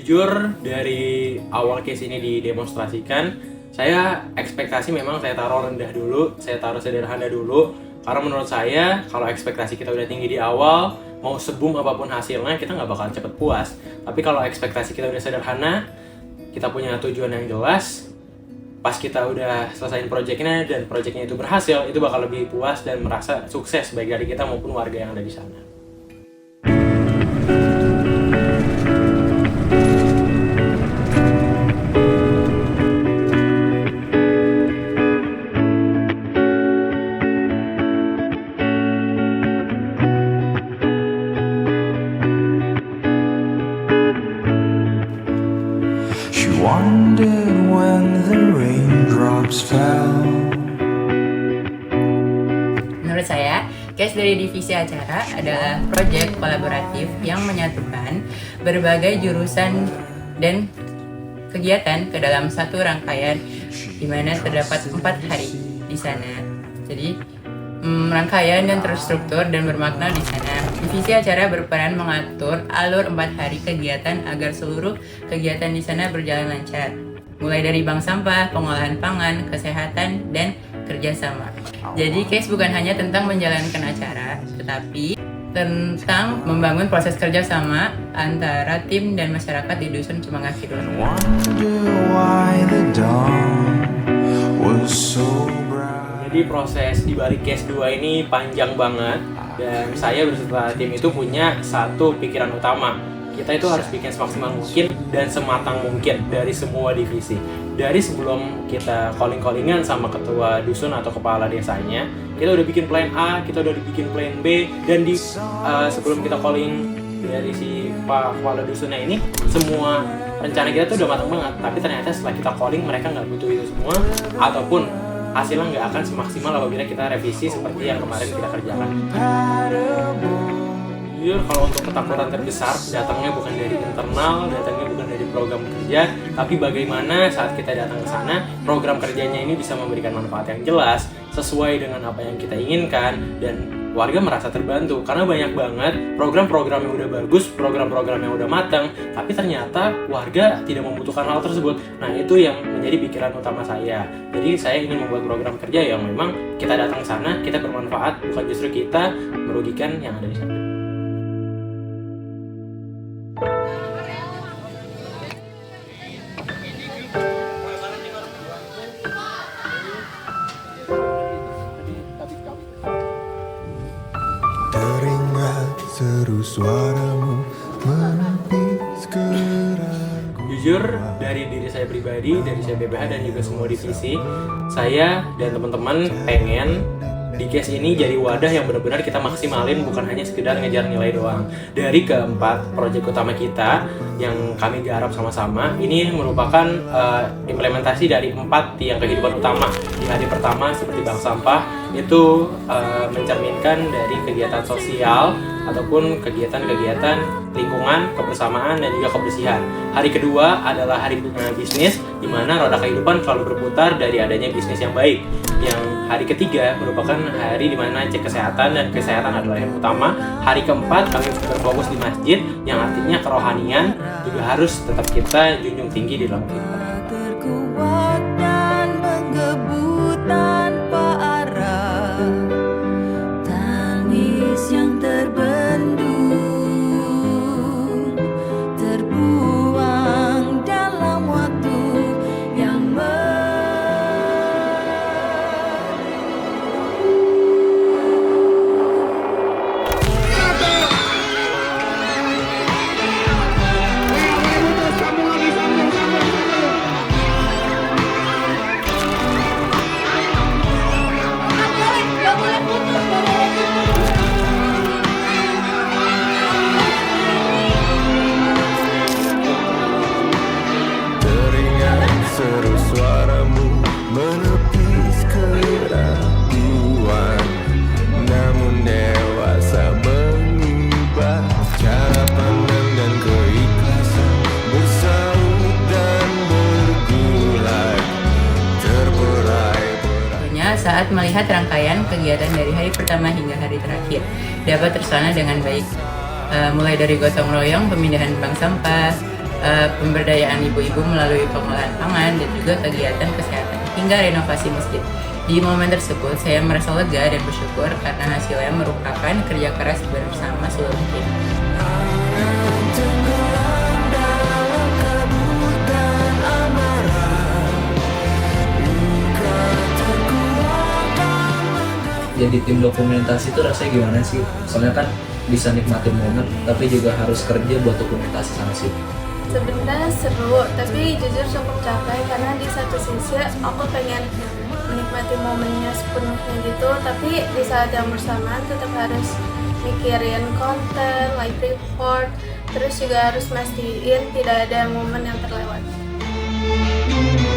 Jujur, dari awal case ini didemonstrasikan, saya ekspektasi memang saya taruh rendah dulu, saya taruh sederhana dulu. Karena menurut saya, kalau ekspektasi kita udah tinggi di awal, mau sebum apapun hasilnya, kita nggak bakal cepet puas. Tapi kalau ekspektasi kita udah sederhana, kita punya tujuan yang jelas, pas kita udah selesaiin proyeknya dan proyeknya itu berhasil, itu bakal lebih puas dan merasa sukses baik dari kita maupun warga yang ada di sana. Wondered when the raindrops fell. Menurut saya, case dari divisi acara adalah proyek kolaboratif yang menyatukan berbagai jurusan dan kegiatan ke dalam satu rangkaian di mana terdapat 4 hari di sana. Jadi, rangkaian dan terstruktur dan bermakna di sana. Divisi acara berperan mengatur alur 4 hari kegiatan agar seluruh kegiatan di sana berjalan lancar. Mulai dari bank sampah, pengolahan pangan, kesehatan, dan kerjasama. Jadi case bukan hanya tentang menjalankan acara, tetapi tentang membangun proses kerjasama antara tim dan masyarakat di Dusun Cemangga Kidul. Jadi proses di balik case 2 ini panjang banget, dan saya beserta tim itu punya satu pikiran utama. Kita itu harus bikin semaksimal mungkin dan sematang mungkin dari semua divisi. Dari sebelum kita calling-callingan sama ketua dusun atau kepala desanya, kita udah bikin plan A, kita udah bikin plan B, dan sebelum kita calling dari si Pak Kepala Dusunnya ini, semua rencana kita tuh udah matang banget. Tapi ternyata setelah kita calling, mereka nggak butuh itu semua, ataupun hasilnya nggak akan semaksimal apabila kita revisi seperti yang kemarin kita kerjakan. Jujur, kalau untuk ketakutan terbesar, datangnya bukan dari internal, datangnya bukan dari program kerja, tapi bagaimana saat kita datang ke sana, program kerjanya ini bisa memberikan manfaat yang jelas, sesuai dengan apa yang kita inginkan, dan warga merasa terbantu. Karena banyak banget program-program yang udah bagus, program-program yang udah matang, tapi ternyata warga tidak membutuhkan hal tersebut. Nah, itu yang menjadi pikiran utama saya. Jadi saya ingin membuat program kerja yang memang kita datang ke sana, kita bermanfaat, bukan justru kita merugikan yang ada di sana. Seru suaramu menepis keraguan. Jujur, dari diri saya pribadi, dari saya BPH dan juga semua divisi, saya dan teman-teman pengen di case ini jadi wadah yang benar-benar kita maksimalin, bukan hanya sekedar ngejar nilai doang. Dari keempat proyek utama kita yang kami garap sama-sama, ini merupakan implementasi dari 4 tiang kehidupan utama. Di hari pertama seperti bank sampah, itu mencerminkan dari kegiatan sosial ataupun kegiatan-kegiatan lingkungan, kebersamaan, dan juga kebersihan. Hari kedua adalah hari bisnis, di mana roda kehidupan selalu berputar dari adanya bisnis yang baik. Yang hari ketiga merupakan hari di mana cek kesehatan, dan kesehatan adalah yang utama. Hari keempat kami berfokus di masjid, yang artinya kerohanian juga harus tetap kita junjung tinggi di dalam kehidupan. Terkuat dan menggebu tanpa arah, tangis yang terbendung, terbuang dalam waktu yang Seru suaramu menepis keraguan, namun dewasa mengubah cara pandang dan keikhlasan, bersaut dan bergulat, terberai. Saat melihat rangkaian kegiatan dari hari pertama hingga hari terakhir dapat terlaksana dengan baik, mulai dari gotong royong pemindahan bank sampah, pemberdayaan ibu-ibu melalui pengolahan pangan dan juga kegiatan kesehatan hingga renovasi masjid. Di momen tersebut saya merasa lega dan bersyukur karena hasilnya merupakan kerja keras bersama seluruh tim. Jadi tim dokumentasi itu rasanya gimana sih? Soalnya kan bisa nikmatin momen, tapi juga harus kerja buat dokumentasi sana sih. Sebenarnya seru, tapi jujur cukup capek karena di satu sisi aku pengen menikmati momennya sepenuhnya gitu, tapi di saat yang bersamaan tetap harus mikirin konten, live report, terus juga harus mastiin tidak ada momen yang terlewat.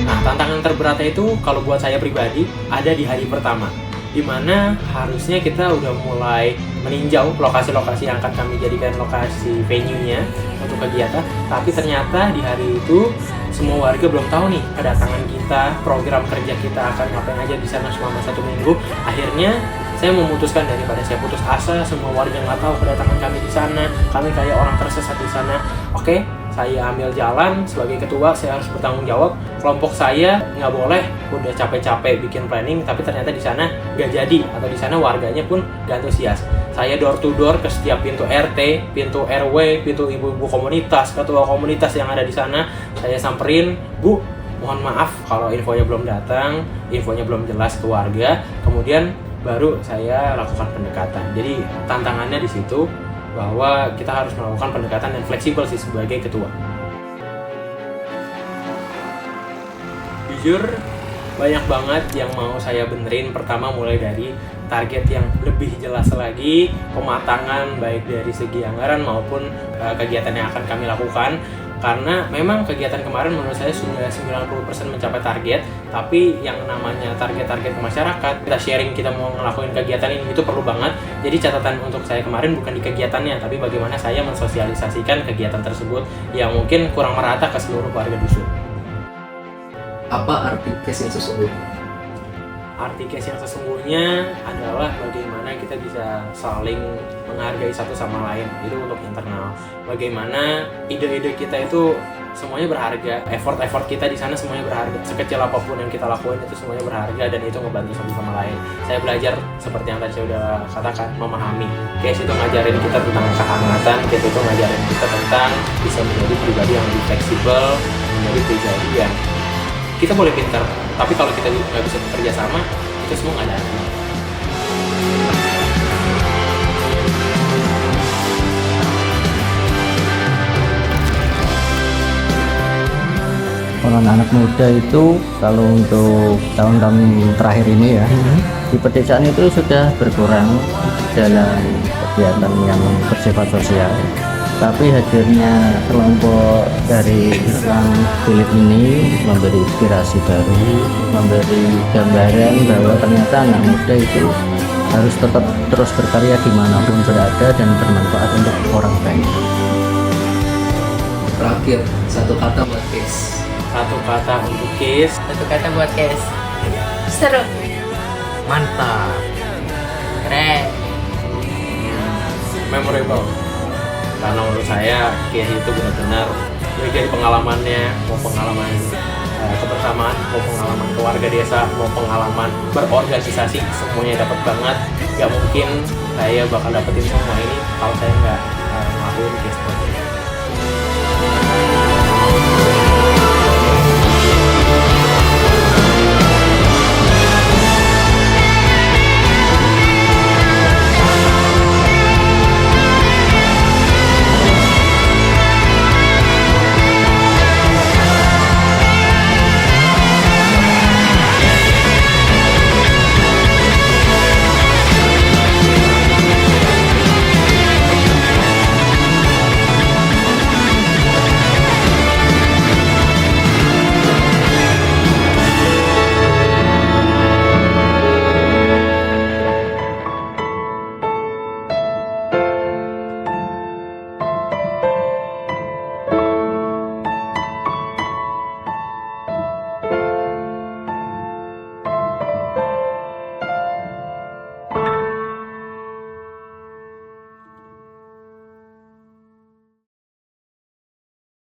Nah, tantangan terberatnya itu kalau buat saya pribadi ada di hari pertama, di mana harusnya kita udah mulai meninjau lokasi-lokasi yang akan kami jadikan lokasi venue-nya untuk kegiatan, tapi ternyata di hari itu semua warga belum tahu nih kedatangan kita, program kerja kita akan ngapain aja di sana selama 1 minggu. Akhirnya saya memutuskan daripada saya putus asa, semua warga nggak tahu kedatangan kami di sana, kami kayak orang tersesat di sana. Oke, saya ambil jalan sebagai ketua, saya harus bertanggung jawab. Kelompok saya nggak boleh udah capek-capek bikin planning, tapi ternyata di sana nggak jadi, atau di sana warganya pun nggak antusias. Saya door to door ke setiap pintu RT, pintu RW, pintu ibu-ibu komunitas, ketua komunitas yang ada di sana. Saya samperin, Bu, mohon maaf kalau infonya belum datang, infonya belum jelas ke warga. Kemudian baru saya lakukan pendekatan. Jadi tantangannya di situ bahwa kita harus melakukan pendekatan dan fleksibel sih sebagai ketua. Jujur banyak banget yang mau saya benerin. Pertama mulai dari target yang lebih jelas lagi, pematangan baik dari segi anggaran maupun kegiatan yang akan kami lakukan. Karena memang kegiatan kemarin menurut saya sudah 90% mencapai target, tapi yang namanya target-target ke masyarakat, kita sharing kita mau ngelakuin kegiatan ini itu perlu banget. Jadi catatan untuk saya kemarin bukan di kegiatannya, tapi bagaimana saya mensosialisasikan kegiatan tersebut yang mungkin kurang merata ke seluruh warga dusun. Apa arti case yang sesungguhnya? Arti case yang sesungguhnya adalah bagaimana kita bisa saling menghargai satu sama lain, itu untuk internal. Bagaimana ide-ide kita itu semuanya berharga, effort kita di sana semuanya berharga. Sekecil apapun yang kita lakuin itu semuanya berharga dan itu ngebantu satu sama lain. Saya belajar seperti yang tadi saya udah katakan, memahami. Case itu ngajarin kita tentang kehangatan, case itu ngajarin kita tentang bisa menjadi pribadi yang lebih fleksibel, menjadi pribadi yang kita boleh pintar, tapi kalau kita nggak bisa bekerja sama, itu semua nggak ada artinya. Kalau anak muda itu kalau untuk tahun-tahun terakhir ini ya, di pedesaan itu sudah berkurang dalam kegiatan yang bersifat sosial. Tapi hadirnya kelompok dari Islam Philip ini memberi inspirasi baru, memberi gambaran bahwa ternyata anak muda itu harus tetap terus berkarya dimanapun berada dan bermanfaat untuk orang banyak. Terakhir, satu kata buat case. Satu kata untuk case, Satu kata buat case, Seru. Mantap. keren. memorable. Karena menurut saya case itu benar-benar dari pengalamannya, mau pengalaman kebersamaan, mau pengalaman keluarga desa, mau pengalaman berorganisasi, semuanya dapat banget. Gak mungkin saya bakal dapetin semua ini kalau saya nggak ngelakuin case seperti ini.